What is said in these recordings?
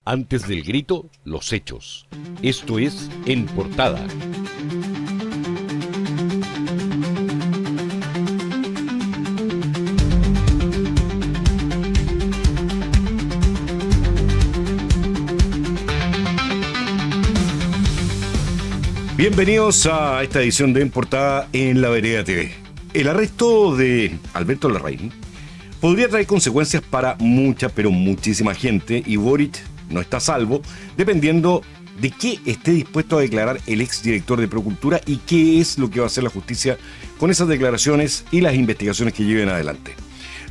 Antes del grito, los hechos. Esto es En Portada. Bienvenidos a esta edición de En Portada en La Vereda TV. El arresto de Alberto Larraín podría traer consecuencias para mucha, pero muchísima gente, y Boric no está a salvo, dependiendo de qué esté dispuesto a declarar el exdirector de Procultura y qué es lo que va a hacer la justicia con esas declaraciones y las investigaciones que lleven adelante.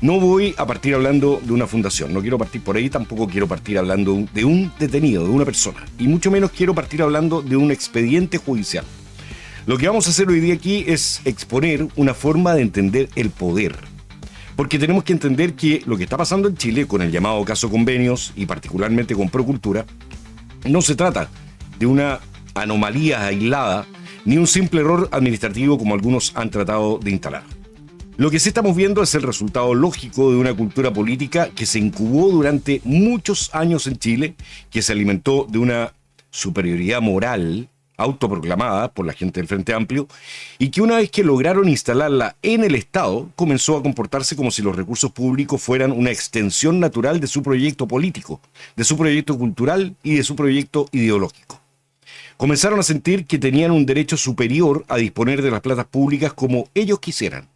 No voy a partir hablando de una fundación, no quiero partir por ahí, tampoco quiero partir hablando de un detenido, de una persona, y mucho menos quiero partir hablando de un expediente judicial. Lo que vamos a hacer hoy día aquí es exponer una forma de entender el poder. Porque tenemos que entender que lo que está pasando en Chile con el llamado caso Convenios y particularmente con Procultura no se trata de una anomalía aislada ni un simple error administrativo como algunos han tratado de instalar. Lo que sí estamos viendo es el resultado lógico de una cultura política que se incubó durante muchos años en Chile, que se alimentó de una superioridad moral autoproclamada por la gente del Frente Amplio, y que una vez que lograron instalarla en el Estado, comenzó a comportarse como si los recursos públicos fueran una extensión natural de su proyecto político, de su proyecto cultural y de su proyecto ideológico. Comenzaron a sentir que tenían un derecho superior a disponer de las platas públicas como ellos quisieran.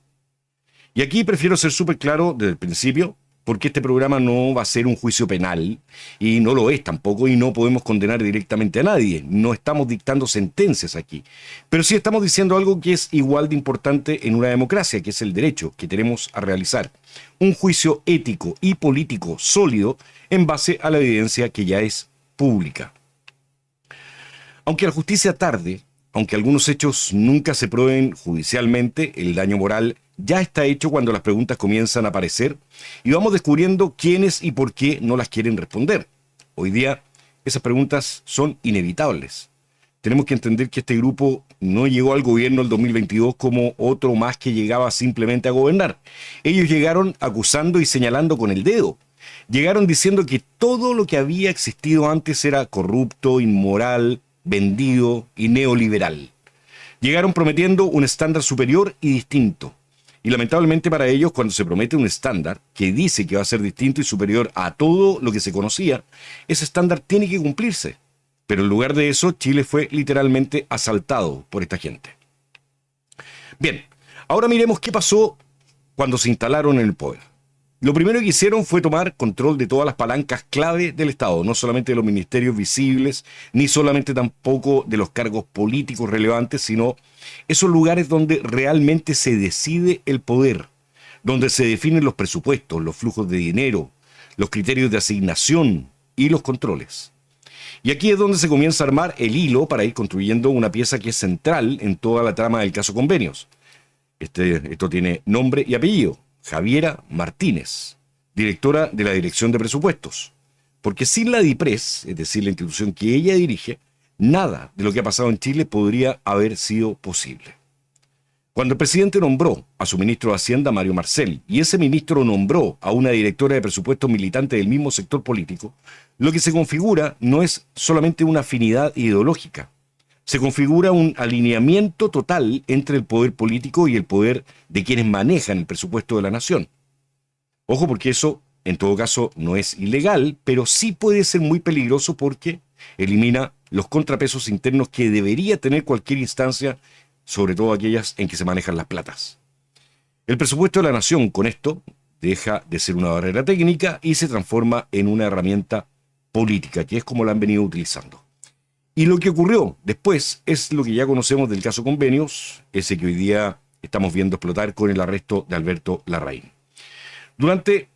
Y aquí prefiero ser súper claro desde el principio, porque este programa no va a ser un juicio penal, y no lo es tampoco, y no podemos condenar directamente a nadie. No estamos dictando sentencias aquí. Pero sí estamos diciendo algo que es igual de importante en una democracia, que es el derecho que tenemos a realizar un juicio ético y político sólido en base a la evidencia que ya es pública. Aunque la justicia tarde, aunque algunos hechos nunca se prueben judicialmente, el daño moral ya está hecho cuando las preguntas comienzan a aparecer y vamos descubriendo quiénes y por qué no las quieren responder. Hoy día esas preguntas son inevitables. Tenemos que entender que este grupo no llegó al gobierno el 2022 como otro más que llegaba simplemente a gobernar. Ellos llegaron acusando y señalando con el dedo. Llegaron diciendo que todo lo que había existido antes era corrupto, inmoral, vendido y neoliberal. Llegaron prometiendo un estándar superior y distinto. Y lamentablemente para ellos, cuando se promete un estándar que dice que va a ser distinto y superior a todo lo que se conocía, ese estándar tiene que cumplirse. Pero en lugar de eso, Chile fue literalmente asaltado por esta gente. Bien, ahora miremos qué pasó cuando se instalaron en el poder. Lo primero que hicieron fue tomar control de todas las palancas clave del Estado, no solamente de los ministerios visibles, ni solamente tampoco de los cargos políticos relevantes, sino esos lugares donde realmente se decide el poder, donde se definen los presupuestos, los flujos de dinero, los criterios de asignación y los controles. Y aquí es donde se comienza a armar el hilo para ir construyendo una pieza que es central en toda la trama del caso Convenios. Esto tiene nombre y apellido: Javiera Martínez, directora de la Dirección de Presupuestos. Porque sin la DIPRES, es decir, la institución que ella dirige, nada de lo que ha pasado en Chile podría haber sido posible. Cuando el presidente nombró a su ministro de Hacienda, Mario Marcel, y ese ministro nombró a una directora de presupuestos militante del mismo sector político, lo que se configura no es solamente una afinidad ideológica. Se configura un alineamiento total entre el poder político y el poder de quienes manejan el presupuesto de la nación. Ojo, porque eso, en todo caso, no es ilegal, pero sí puede ser muy peligroso porque elimina los contrapesos internos que debería tener cualquier instancia, sobre todo aquellas en que se manejan las platas. El presupuesto de la nación, con esto, deja de ser una barrera técnica y se transforma en una herramienta política, que es como la han venido utilizando. Y lo que ocurrió después es lo que ya conocemos del caso Convenios, ese que hoy día estamos viendo explotar con el arresto de Alberto Larraín. Durante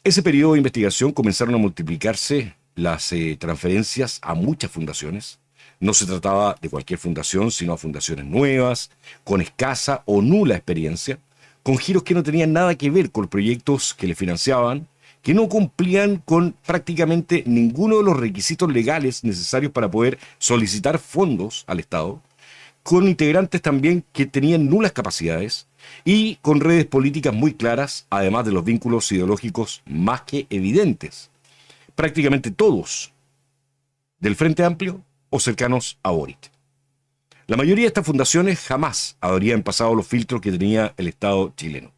ese periodo de investigación comenzaron a multiplicarse las transferencias a muchas fundaciones. No se trataba de cualquier fundación, sino a fundaciones nuevas, con escasa o nula experiencia, con giros que no tenían nada que ver con los proyectos que le financiaban, que no cumplían con prácticamente ninguno de los requisitos legales necesarios para poder solicitar fondos al Estado, con integrantes también que tenían nulas capacidades y con redes políticas muy claras, además de los vínculos ideológicos más que evidentes. Prácticamente todos del Frente Amplio o cercanos a Boric. La mayoría de estas fundaciones jamás habrían pasado los filtros que tenía el Estado chileno.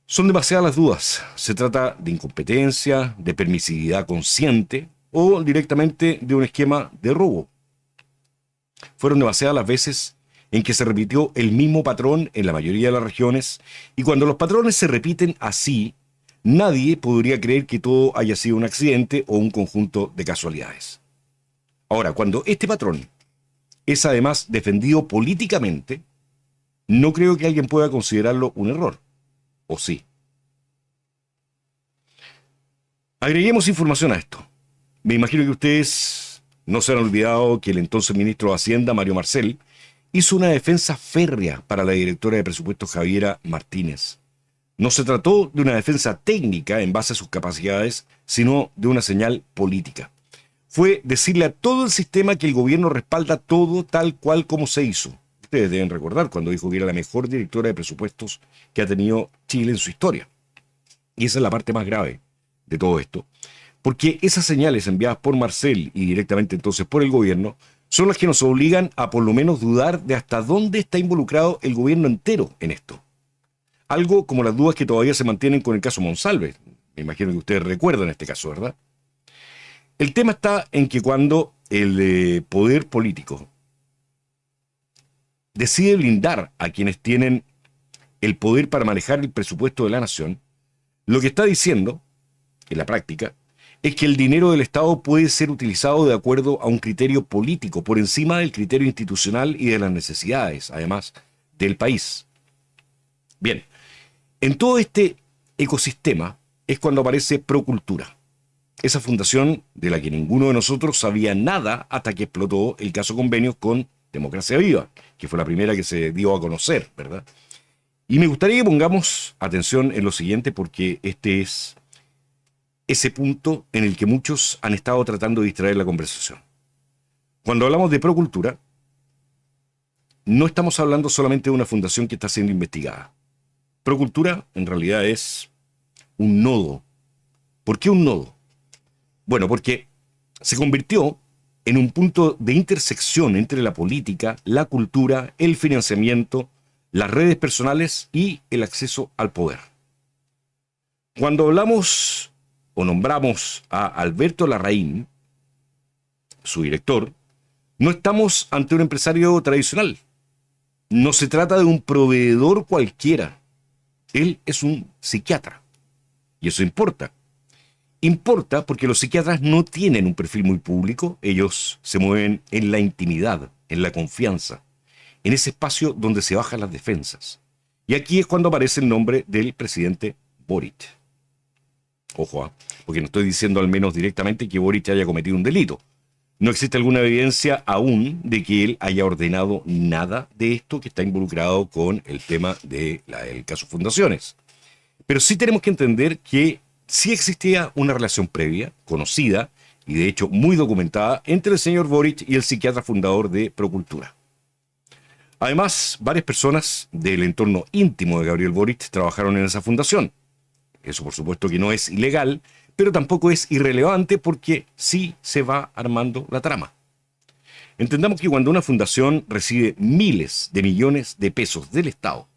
Son demasiadas las dudas. Se trata de incompetencia, de permisividad consciente o directamente de un esquema de robo. Fueron demasiadas las veces en que se repitió el mismo patrón en la mayoría de las regiones, y cuando los patrones se repiten así, nadie podría creer que todo haya sido un accidente o un conjunto de casualidades. Ahora, cuando este patrón es además defendido políticamente, no creo que alguien pueda considerarlo un error. ¿O sí? Agreguemos información a esto. Me imagino que ustedes no se han olvidado que el entonces ministro de Hacienda, Mario Marcel, hizo una defensa férrea para la directora de presupuestos, Javiera Martínez. No se trató de una defensa técnica en base a sus capacidades, sino de una señal política. Fue decirle a todo el sistema que el gobierno respalda todo tal cual como se hizo. Ustedes deben recordar cuando dijo que era la mejor directora de presupuestos que ha tenido Chile en su historia. Y esa es la parte más grave de todo esto, porque esas señales enviadas por Marcel y directamente entonces por el gobierno son las que nos obligan a por lo menos dudar de hasta dónde está involucrado el gobierno entero en esto. Algo como las dudas que todavía se mantienen con el caso Monsalve. Me imagino que ustedes recuerdan este caso, ¿verdad? El tema está en que cuando el poder político decide blindar a quienes tienen el poder para manejar el presupuesto de la nación, lo que está diciendo, en la práctica, es que el dinero del Estado puede ser utilizado de acuerdo a un criterio político, por encima del criterio institucional y de las necesidades, además, del país. Bien, en todo este ecosistema es cuando aparece Procultura, esa fundación de la que ninguno de nosotros sabía nada hasta que explotó el caso Convenios con Democracia Viva, que fue la primera que se dio a conocer, ¿verdad? Y me gustaría que pongamos atención en lo siguiente, porque este es ese punto en el que muchos han estado tratando de distraer la conversación. Cuando hablamos de Procultura, no estamos hablando solamente de una fundación que está siendo investigada. Procultura en realidad es un nodo. ¿Por qué un nodo? Bueno, porque se convirtió en un punto de intersección entre la política, la cultura, el financiamiento, las redes personales y el acceso al poder. Cuando hablamos o nombramos a Alberto Larraín, su director, no estamos ante un empresario tradicional. No se trata de un proveedor cualquiera. Él es un psiquiatra. Y eso importa. Importa porque los psiquiatras no tienen un perfil muy público. Ellos se mueven en la intimidad, en la confianza, en ese espacio donde se bajan las defensas. Y aquí es cuando aparece el nombre del presidente Boric. Ojo, porque no estoy diciendo al menos directamente que Boric haya cometido un delito. No existe alguna evidencia aún de que él haya ordenado nada de esto que está involucrado con el tema del caso Fundaciones. Pero sí tenemos que entender que sí existía una relación previa, conocida y de hecho muy documentada, entre el señor Boric y el psiquiatra fundador de Procultura. Además, varias personas del entorno íntimo de Gabriel Boric trabajaron en esa fundación. Eso por supuesto que no es ilegal, pero tampoco es irrelevante porque sí se va armando la trama. Entendamos que cuando una fundación recibe miles de millones de pesos del Estado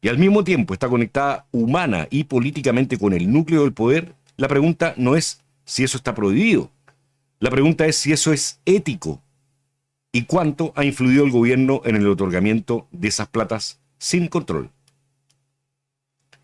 y al mismo tiempo está conectada humana y políticamente con el núcleo del poder, la pregunta no es si eso está prohibido. La pregunta es si eso es ético y cuánto ha influido el gobierno en el otorgamiento de esas platas sin control.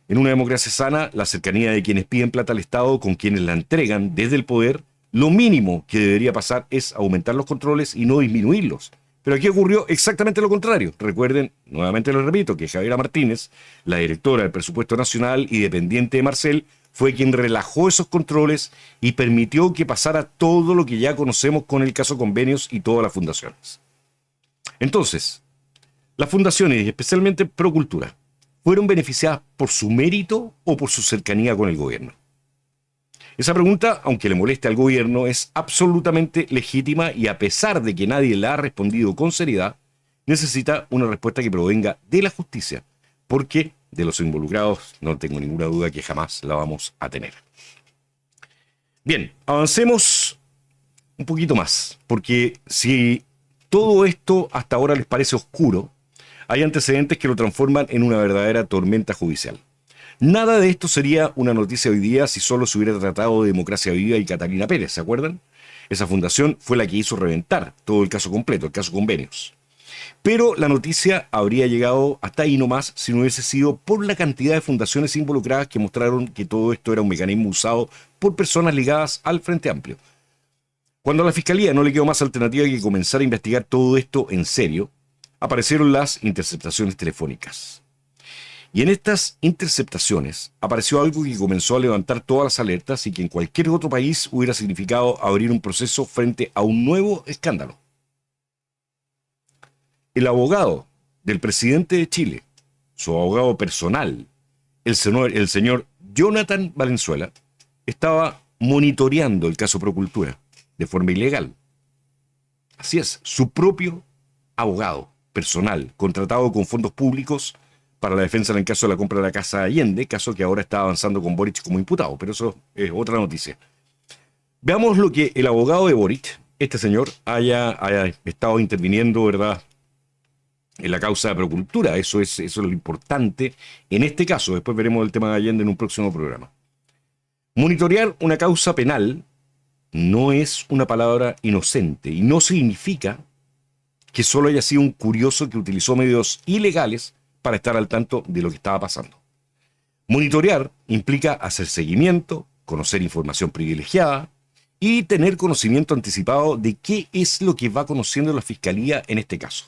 En una democracia sana, la cercanía de quienes piden plata al Estado con quienes la entregan desde el poder, lo mínimo que debería pasar es aumentar los controles y no disminuirlos. Pero aquí ocurrió exactamente lo contrario. Recuerden, nuevamente les repito, que Javiera Martínez, la directora del Presupuesto Nacional y dependiente de Marcel, fue quien relajó esos controles y permitió que pasara todo lo que ya conocemos con el caso Convenios y todas las fundaciones. Entonces, las fundaciones, y especialmente Procultura, ¿fueron beneficiadas por su mérito o por su cercanía con el gobierno? Esa pregunta, aunque le moleste al gobierno, es absolutamente legítima y a pesar de que nadie la ha respondido con seriedad, necesita una respuesta que provenga de la justicia, porque de los involucrados no tengo ninguna duda que jamás la vamos a tener. Bien, avancemos un poquito más, porque si todo esto hasta ahora les parece oscuro, hay antecedentes que lo transforman en una verdadera tormenta judicial. Nada de esto sería una noticia hoy día si solo se hubiera tratado de Democracia Viva y Catalina Pérez, ¿se acuerdan? Esa fundación fue la que hizo reventar todo el caso completo, el caso Convenios. Pero la noticia habría llegado hasta ahí nomás si no hubiese sido por la cantidad de fundaciones involucradas que mostraron que todo esto era un mecanismo usado por personas ligadas al Frente Amplio. Cuando a la Fiscalía no le quedó más alternativa que comenzar a investigar todo esto en serio, aparecieron las interceptaciones telefónicas. Y en estas interceptaciones apareció algo que comenzó a levantar todas las alertas y que en cualquier otro país hubiera significado abrir un proceso frente a un nuevo escándalo. El abogado del presidente de Chile, su abogado personal, el señor Jonathan Valenzuela, estaba monitoreando el caso Procultura de forma ilegal. Así es, su propio abogado personal, contratado con fondos públicos para la defensa en el caso de la compra de la Casa Allende, caso que ahora está avanzando con Boric como imputado, pero eso es otra noticia. Veamos lo que el abogado de Boric, este señor, haya estado interviniendo, ¿verdad?, en la causa de Procultura. Eso es lo importante en este caso. Después veremos el tema de Allende en un próximo programa. Monitorear una causa penal no es una palabra inocente y no significa que solo haya sido un curioso que utilizó medios ilegales para estar al tanto de lo que estaba pasando. Monitorear implica hacer seguimiento, conocer información privilegiada y tener conocimiento anticipado de qué es lo que va conociendo la Fiscalía en este caso.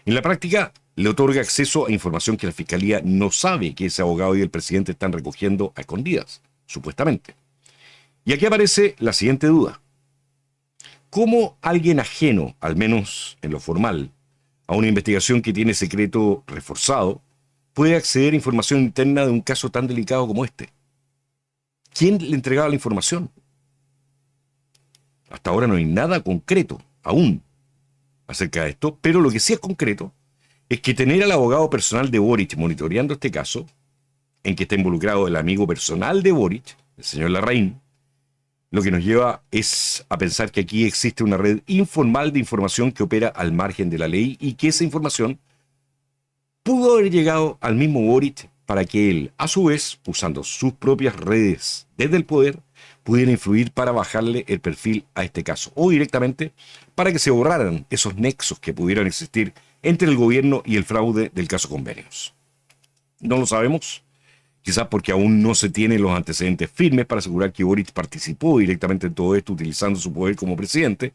En la práctica, le otorga acceso a información que la Fiscalía no sabe que ese abogado y el presidente están recogiendo a escondidas, supuestamente. Y aquí aparece la siguiente duda. ¿Cómo alguien ajeno, al menos en lo formal, a una investigación que tiene secreto reforzado, puede acceder a información interna de un caso tan delicado como este? ¿Quién le entregaba la información? Hasta ahora no hay nada concreto, aún, acerca de esto, pero lo que sí es concreto es que tener al abogado personal de Boric monitoreando este caso, en que está involucrado el amigo personal de Boric, el señor Larraín, lo que nos lleva es a pensar que aquí existe una red informal de información que opera al margen de la ley y que esa información pudo haber llegado al mismo Boric para que él, a su vez, usando sus propias redes desde el poder, pudiera influir para bajarle el perfil a este caso o directamente para que se borraran esos nexos que pudieran existir entre el gobierno y el fraude del caso Convenios. No lo sabemos. Quizás porque aún no se tienen los antecedentes firmes para asegurar que Boric participó directamente en todo esto utilizando su poder como presidente,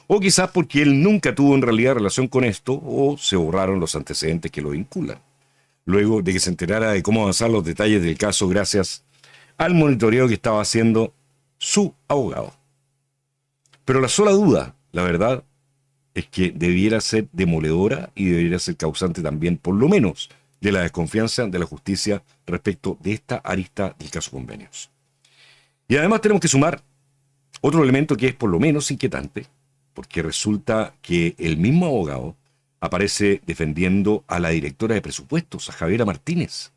o quizás porque él nunca tuvo en realidad relación con esto, o se borraron los antecedentes que lo vinculan, luego de que se enterara de cómo avanzar los detalles del caso gracias al monitoreo que estaba haciendo su abogado. Pero la sola duda, la verdad, es que debiera ser demoledora y debiera ser causante también, por lo menos, de la desconfianza de la justicia respecto de esta arista del caso Convenios. Y además tenemos que sumar otro elemento que es por lo menos inquietante, porque resulta que el mismo abogado aparece defendiendo a la directora de presupuestos, a Javiera Martínez,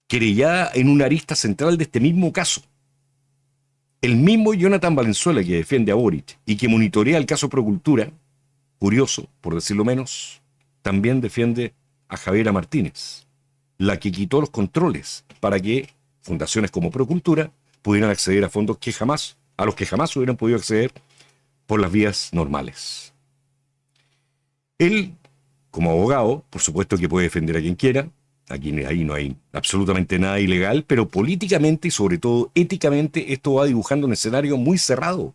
querellada en una arista central de este mismo caso. El mismo Jonathan Valenzuela que defiende a Boric y que monitorea el caso Procultura, curioso, por decirlo menos, también defiende a Javiera Martínez, la que quitó los controles para que fundaciones como Procultura pudieran acceder a fondos a los que jamás hubieran podido acceder por las vías normales. Él, como abogado, por supuesto que puede defender a quien quiera, ahí no hay absolutamente nada ilegal, pero políticamente y sobre todo éticamente esto va dibujando un escenario muy cerrado,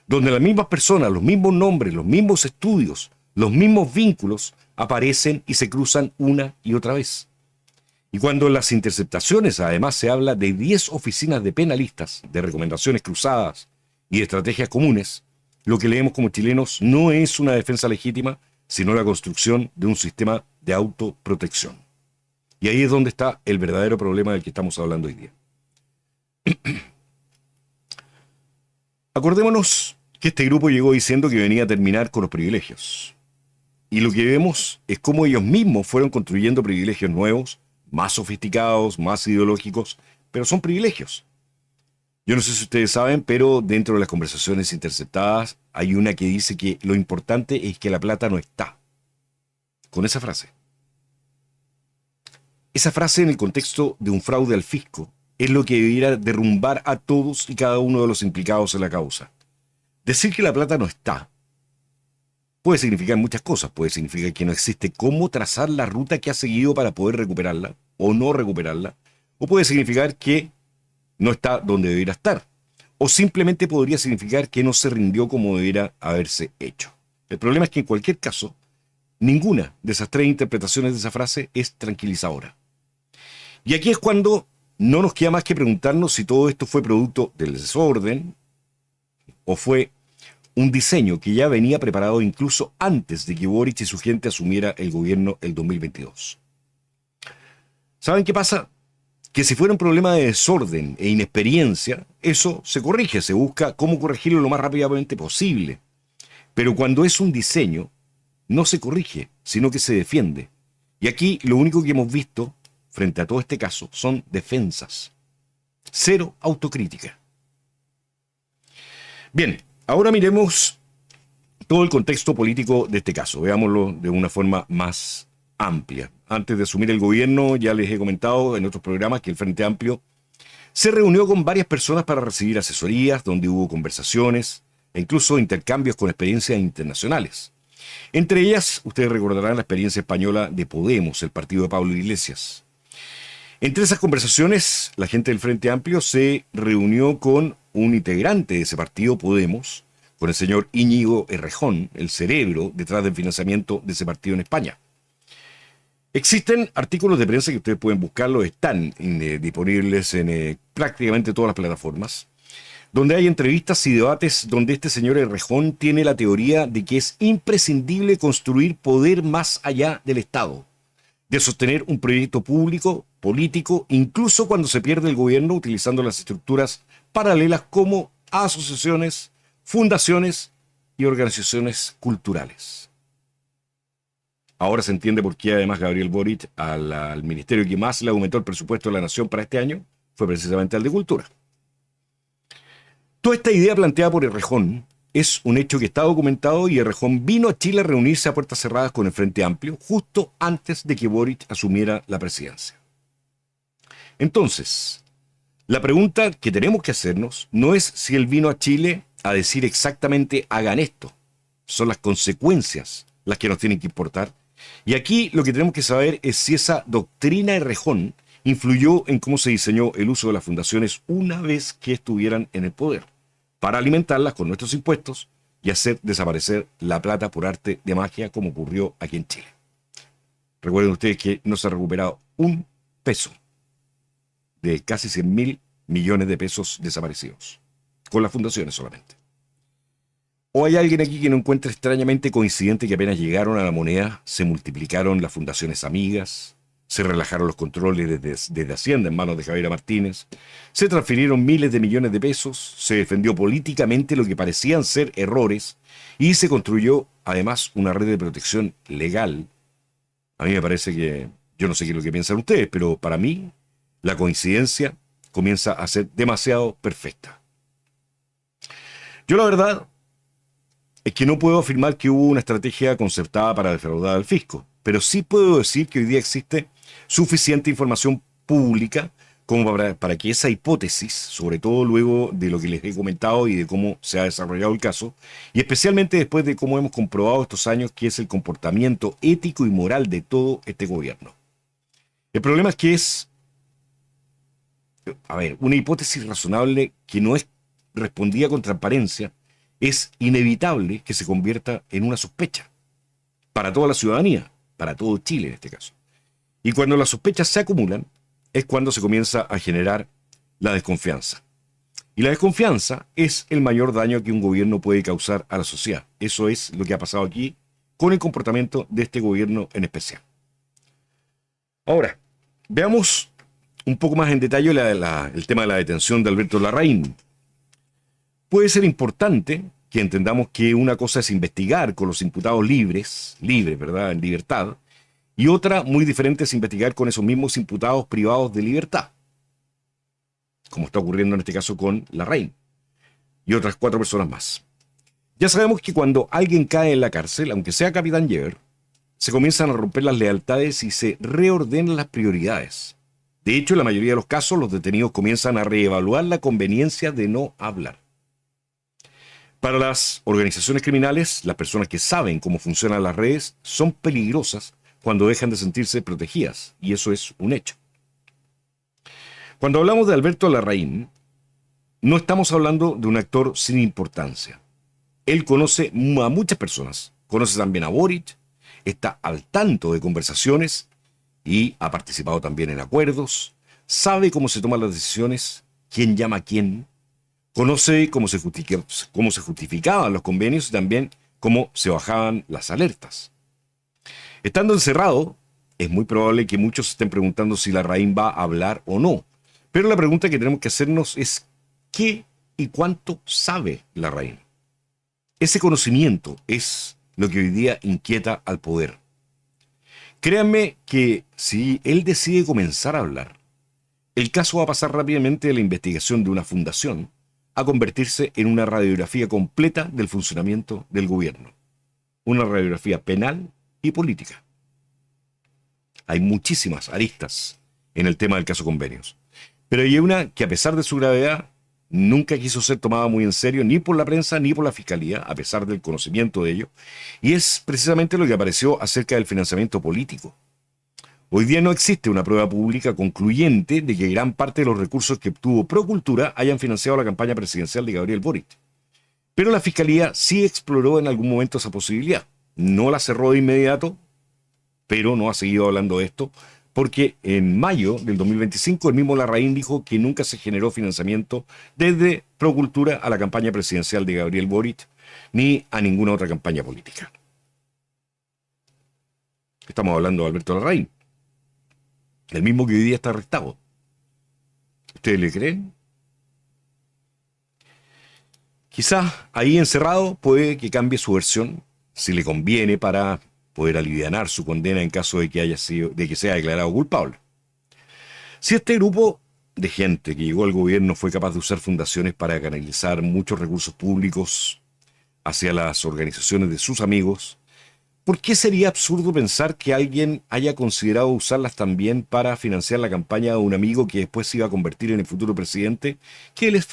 donde las mismas personas, los mismos nombres, los mismos estudios, los mismos vínculos aparecen y se cruzan una y otra vez. Y cuando en las interceptaciones además se habla de 10 oficinas de penalistas, de recomendaciones cruzadas y de estrategias comunes, lo que leemos como chilenos no es una defensa legítima, sino la construcción de un sistema de autoprotección. Y ahí es donde está el verdadero problema del que estamos hablando hoy día. Acordémonos que este grupo llegó diciendo que venía a terminar con los privilegios. Y lo que vemos es cómo ellos mismos fueron construyendo privilegios nuevos, más sofisticados, más ideológicos, pero son privilegios. Yo no sé si ustedes saben, pero dentro de las conversaciones interceptadas hay una que dice que lo importante es que la plata no está. Con esa frase. Esa frase en el contexto de un fraude al fisco es lo que debiera derrumbar a todos y cada uno de los implicados en la causa. Decir que la plata no está puede significar muchas cosas. Puede significar que no existe cómo trazar la ruta que ha seguido para poder recuperarla o no recuperarla. O puede significar que no está donde debiera estar. O simplemente podría significar que no se rindió como debiera haberse hecho. El problema es que en cualquier caso, ninguna de esas tres interpretaciones de esa frase es tranquilizadora. Y aquí es cuando no nos queda más que preguntarnos si todo esto fue producto del desorden o fue un diseño que ya venía preparado incluso antes de que Boric y su gente asumiera el gobierno el 2022. ¿Saben qué pasa? Que si fuera un problema de desorden e inexperiencia, eso se corrige, se busca cómo corregirlo lo más rápidamente posible. Pero cuando es un diseño, no se corrige, sino que se defiende. Y aquí lo único que hemos visto frente a todo este caso son defensas. Cero autocrítica. Bien, ahora miremos todo el contexto político de este caso. Veámoslo de una forma más amplia. Antes de asumir el gobierno, ya les he comentado en otros programas que el Frente Amplio se reunió con varias personas para recibir asesorías, donde hubo conversaciones e incluso intercambios con experiencias internacionales. Entre ellas, ustedes recordarán la experiencia española de Podemos, el partido de Pablo Iglesias. Entre esas conversaciones, la gente del Frente Amplio se reunió con un integrante de ese partido, Podemos, con el señor Íñigo Errejón, el cerebro detrás del financiamiento de ese partido en España. Existen artículos de prensa que ustedes pueden buscarlos, están disponibles en prácticamente todas las plataformas, donde hay entrevistas y debates donde este señor Errejón tiene la teoría de que es imprescindible construir poder más allá del Estado, de sostener un proyecto público, político, incluso cuando se pierde el gobierno utilizando las estructuras paralelas como asociaciones, fundaciones y organizaciones culturales. Ahora se entiende por qué además Gabriel Boric al ministerio que más le aumentó el presupuesto de la nación para este año fue precisamente al de Cultura. Toda esta idea planteada por Errejón es un hecho que está documentado y Errejón vino a Chile a reunirse a puertas cerradas con el Frente Amplio justo antes de que Boric asumiera la presidencia. Entonces, la pregunta que tenemos que hacernos no es si él vino a Chile a decir exactamente hagan esto. Son las consecuencias las que nos tienen que importar. Y aquí lo que tenemos que saber es si esa doctrina Errejón influyó en cómo se diseñó el uso de las fundaciones una vez que estuvieran en el poder, para alimentarlas con nuestros impuestos y hacer desaparecer la plata por arte de magia como ocurrió aquí en Chile. Recuerden ustedes que no se ha recuperado un peso de casi 100.000 millones de pesos desaparecidos, con las fundaciones solamente. ¿O hay alguien aquí que no encuentra extrañamente coincidente que apenas llegaron a la moneda, se multiplicaron las fundaciones amigas, se relajaron los controles desde Hacienda en manos de Javiera Martínez, se transfirieron miles de millones de pesos, se defendió políticamente lo que parecían ser errores y se construyó además una red de protección legal? A mí me parece que, yo no sé qué es lo que piensan ustedes, pero para mí la coincidencia comienza a ser demasiado perfecta. Yo la verdad es que no puedo afirmar que hubo una estrategia concertada para defraudar al fisco, pero sí puedo decir que hoy día existe suficiente información pública como para que esa hipótesis, sobre todo luego de lo que les he comentado y de cómo se ha desarrollado el caso, y especialmente después de cómo hemos comprobado estos años que es el comportamiento ético y moral de todo este gobierno. El problema es que es, una hipótesis razonable que no es respondida con transparencia, es inevitable que se convierta en una sospecha para toda la ciudadanía, para todo Chile en este caso. Y cuando las sospechas se acumulan, es cuando se comienza a generar la desconfianza. Y la desconfianza es el mayor daño que un gobierno puede causar a la sociedad. Eso es lo que ha pasado aquí con el comportamiento de este gobierno en especial. Ahora, veamos un poco más en detalle el tema de la detención de Alberto Larraín. Puede ser importante que entendamos que una cosa es investigar con los imputados libres, ¿verdad?, en libertad, y otra muy diferente es investigar con esos mismos imputados privados de libertad. como está ocurriendo en este caso con Larraín y otras 4 personas más. Ya sabemos que cuando alguien cae en la cárcel, aunque sea Capitán Yever, se comienzan a romper las lealtades y se reordenan las prioridades. De hecho, en la mayoría de los casos, los detenidos comienzan a reevaluar la conveniencia de no hablar. Para las organizaciones criminales, las personas que saben cómo funcionan las redes son peligrosas cuando dejan de sentirse protegidas, y eso es un hecho. Cuando hablamos de Alberto Larraín, no estamos hablando de un actor sin importancia. Él conoce a muchas personas, conoce también a Boric, está al tanto de conversaciones y ha participado también en acuerdos, sabe cómo se toman las decisiones, quién llama a quién, conoce cómo se justificaban los convenios y también cómo se bajaban las alertas. Estando encerrado, es muy probable que muchos estén preguntando si Larraín va a hablar o no. Pero la pregunta que tenemos que hacernos es ¿qué y cuánto sabe Larraín? Ese conocimiento es lo que hoy día inquieta al poder. Créanme que si él decide comenzar a hablar, el caso va a pasar rápidamente de la investigación de una fundación a convertirse en una radiografía completa del funcionamiento del gobierno. Una radiografía penal y política. Hay muchísimas aristas en el tema del caso Convenios. Pero hay una que, a pesar de su gravedad, nunca quiso ser tomada muy en serio ni por la prensa ni por la fiscalía, a pesar del conocimiento de ello, y es precisamente lo que apareció acerca del financiamiento político. Hoy día no existe una prueba pública concluyente de que gran parte de los recursos que obtuvo Procultura hayan financiado la campaña presidencial de Gabriel Boric. Pero la fiscalía sí exploró en algún momento esa posibilidad. No la cerró de inmediato, pero no ha seguido hablando de esto, porque en mayo del 2025 el mismo Larraín dijo que nunca se generó financiamiento desde Procultura a la campaña presidencial de Gabriel Boric, ni a ninguna otra campaña política. Estamos hablando de Alberto Larraín, el mismo que hoy día está arrestado. ¿Ustedes le creen? Quizás ahí encerrado puede que cambie su versión, si le conviene, para poder alivianar su condena en caso de que sea declarado culpable. Si este grupo de gente que llegó al gobierno fue capaz de usar fundaciones para canalizar muchos recursos públicos hacia las organizaciones de sus amigos, ¿por qué sería absurdo pensar que alguien haya considerado usarlas también para financiar la campaña de un amigo que después se iba a convertir en el futuro presidente, que les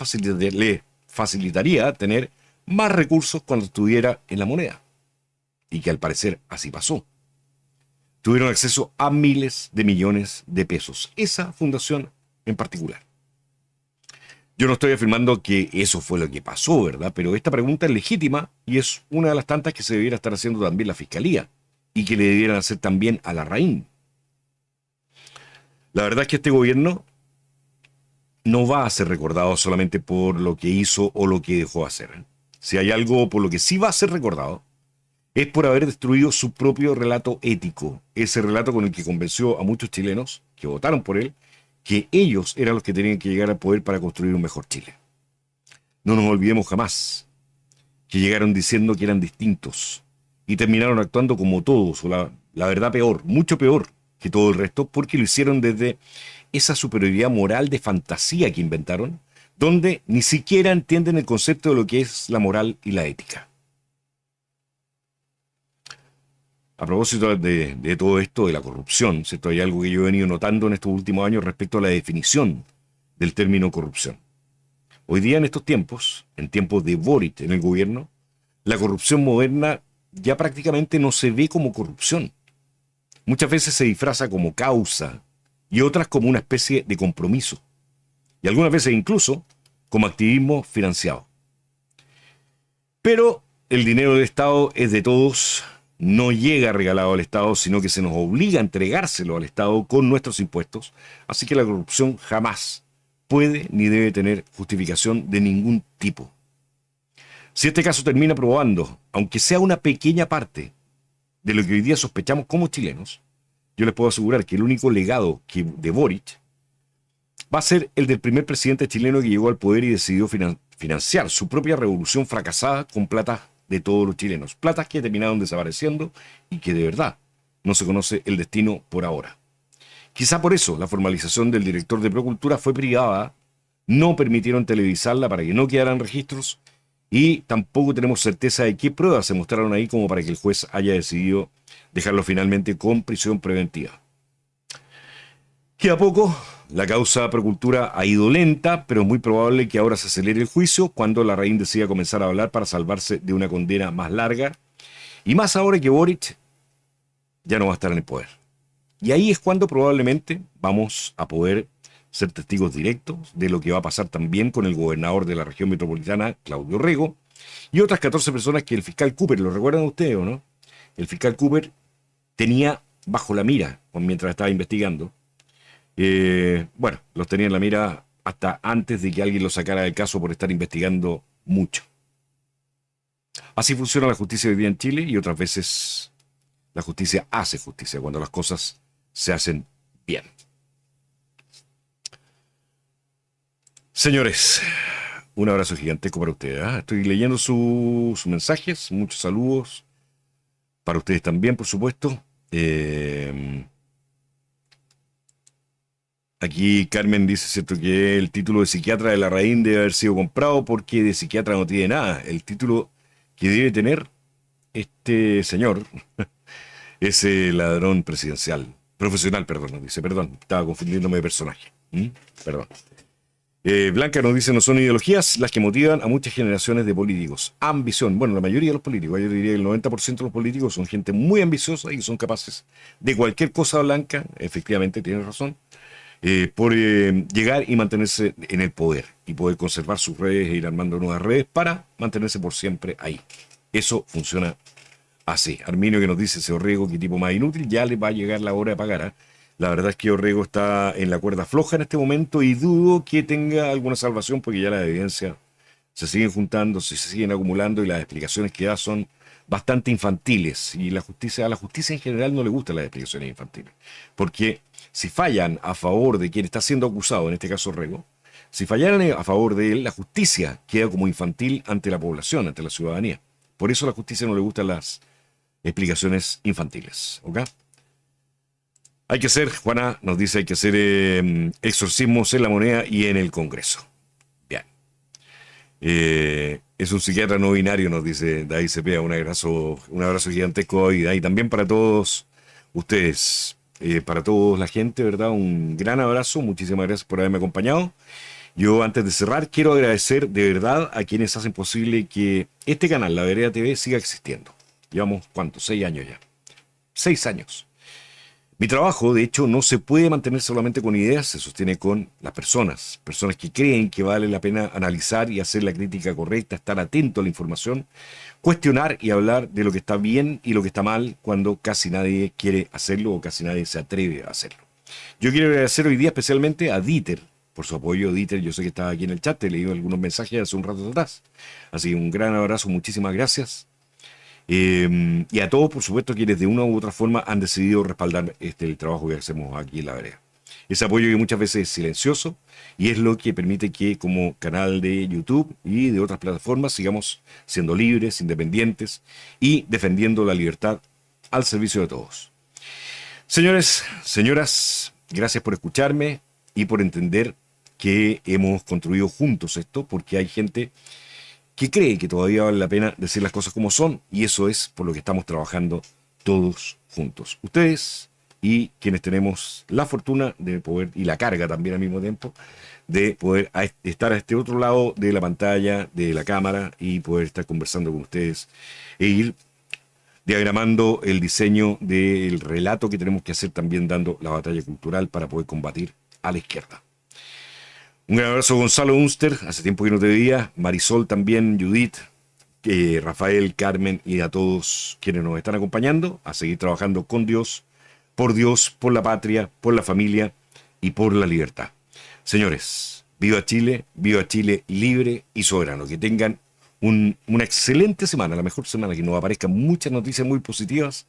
facilitaría tener más recursos cuando estuviera en la moneda? Y que al parecer así pasó. Tuvieron acceso a miles de millones de pesos. Esa fundación en particular. Yo no estoy afirmando que eso fue lo que pasó, ¿verdad? Pero esta pregunta es legítima y es una de las tantas que se debiera estar haciendo también la Fiscalía y que le debieran hacer también a Larraín. La verdad es que este gobierno no va a ser recordado solamente por lo que hizo o lo que dejó de hacer. Si hay algo por lo que sí va a ser recordado, es por haber destruido su propio relato ético, ese relato con el que convenció a muchos chilenos que votaron por él, que ellos eran los que tenían que llegar al poder para construir un mejor Chile. No nos olvidemos jamás que llegaron diciendo que eran distintos y terminaron actuando como todos, o la verdad peor, mucho peor que todo el resto, porque lo hicieron desde esa superioridad moral de fantasía que inventaron, donde ni siquiera entienden el concepto de lo que es la moral y la ética. A propósito de todo esto, de la corrupción, ¿cierto? Hay algo que yo he venido notando en estos últimos años respecto a la definición del término corrupción. Hoy día, en estos tiempos, en tiempos de Boric en el gobierno, la corrupción moderna ya prácticamente no se ve como corrupción. Muchas veces se disfraza como causa y otras como una especie de compromiso. Y algunas veces incluso como activismo financiado. Pero el dinero del Estado es de todos. No llega regalado al Estado, sino que se nos obliga a entregárselo al Estado con nuestros impuestos. Así que la corrupción jamás puede ni debe tener justificación de ningún tipo. Si este caso termina probando, aunque sea una pequeña parte de lo que hoy día sospechamos como chilenos, yo les puedo asegurar que el único legado de Boric va a ser el del primer presidente chileno que llegó al poder y decidió financiar su propia revolución fracasada con plata de todos los chilenos. Platas que terminaron desapareciendo y que de verdad no se conoce el destino por ahora. Quizá por eso la formalización del director de Procultura fue privada no permitieron televisarla para que no quedaran registros y tampoco tenemos certeza de qué pruebas se mostraron ahí como para que el juez haya decidido dejarlo finalmente con prisión preventiva. Queda poco, la causa Procultura ha ido lenta, pero es muy probable que ahora se acelere el juicio cuando Larraín decida comenzar a hablar para salvarse de una condena más larga, y más ahora que Boric ya no va a estar en el poder. Y ahí es cuando probablemente vamos a poder ser testigos directos de lo que va a pasar también con el gobernador de la región metropolitana, Claudio Rego, y otras 14 personas que el fiscal Cooper, ¿lo recuerdan ustedes o no? El fiscal Cooper tenía bajo la mira mientras estaba investigando. Bueno, los tenía en la mira hasta antes de que alguien lo sacara del caso por estar investigando mucho. Así funciona la justicia hoy día en Chile y otras veces la justicia hace justicia cuando las cosas se hacen bien. Señores, un abrazo gigantesco para ustedes. Estoy leyendo sus mensajes, muchos saludos para ustedes también, por supuesto. Aquí Carmen dice, ¿cierto?, que el título de psiquiatra de Larraín debe haber sido comprado porque de psiquiatra no tiene nada. El título que debe tener este señor, ese ladrón presidencial, profesional, perdón, nos dice, perdón, estaba confundiéndome de personaje. Perdón. Blanca nos dice, no son ideologías las que motivan a muchas generaciones de políticos. Ambición. Bueno, la mayoría de los políticos, yo diría que el 90% de los políticos son gente muy ambiciosa y son capaces de cualquier cosa. Blanca, efectivamente, tiene razón. Por llegar y mantenerse en el poder y poder conservar sus redes e ir armando nuevas redes para mantenerse por siempre ahí. Eso funciona así. Arminio, que nos dice, ese Orrego, qué tipo más inútil, ya le va a llegar la hora de pagar. La verdad es que Orrego está en la cuerda floja en este momento y dudo que tenga alguna salvación porque ya las evidencias se siguen juntando, se siguen acumulando y las explicaciones que da son bastante infantiles. Y a la justicia en general no le gustan las explicaciones infantiles. Porque si fallan a favor de quien está siendo acusado, en este caso Orrego, si fallaran a favor de él, la justicia queda como infantil ante la población, ante la ciudadanía. Por eso a la justicia no le gustan las explicaciones infantiles. ¿Ok? Hay que hacer, Juana nos dice, hay que hacer exorcismos en la moneda y en el Congreso. Bien. Es un psiquiatra no binario, nos dice David Cepeda. Un abrazo gigantesco hoy. Y también para todos ustedes, para toda la gente, ¿verdad? Un gran abrazo. Muchísimas gracias por haberme acompañado. Yo, antes de cerrar, quiero agradecer de verdad a quienes hacen posible que este canal, La Vereda TV, siga existiendo. Llevamos, ¿cuánto? 6 años ya. 6 años. Mi trabajo, de hecho, no se puede mantener solamente con ideas, se sostiene con las personas que creen que vale la pena analizar y hacer la crítica correcta, estar atento a la información, cuestionar y hablar de lo que está bien y lo que está mal cuando casi nadie quiere hacerlo o casi nadie se atreve a hacerlo. Yo quiero agradecer hoy día especialmente a Dieter por su apoyo. Dieter, yo sé que estaba aquí en el chat, te he leído algunos mensajes hace un rato atrás, así que un gran abrazo, muchísimas gracias. Y a todos, por supuesto, quienes de una u otra forma han decidido respaldar el trabajo que hacemos aquí en La Vereda. Ese apoyo que muchas veces es silencioso y es lo que permite que como canal de YouTube y de otras plataformas sigamos siendo libres, independientes y defendiendo la libertad al servicio de todos. Señores, señoras, gracias por escucharme y por entender que hemos construido juntos esto, porque hay gente que cree que todavía vale la pena decir las cosas como son, y eso es por lo que estamos trabajando todos juntos. Ustedes y quienes tenemos la fortuna de poder, y la carga también al mismo tiempo, de poder estar a este otro lado de la pantalla, de la cámara, y poder estar conversando con ustedes e ir diagramando el diseño del relato que tenemos que hacer, también dando la batalla cultural para poder combatir a la izquierda. Un gran abrazo, Gonzalo Unster, hace tiempo que no te veía, Marisol también, Judith, Rafael, Carmen y a todos quienes nos están acompañando a seguir trabajando con Dios, por la patria, por la familia y por la libertad. Señores, viva Chile libre y soberano. Que tengan una excelente semana, la mejor semana, que nos aparezcan muchas noticias muy positivas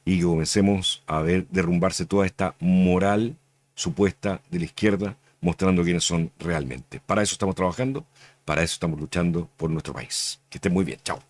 y que comencemos a ver derrumbarse toda esta moral supuesta de la izquierda, mostrando quiénes son realmente. Para eso estamos trabajando, para eso estamos luchando por nuestro país. Que estén muy bien. Chao.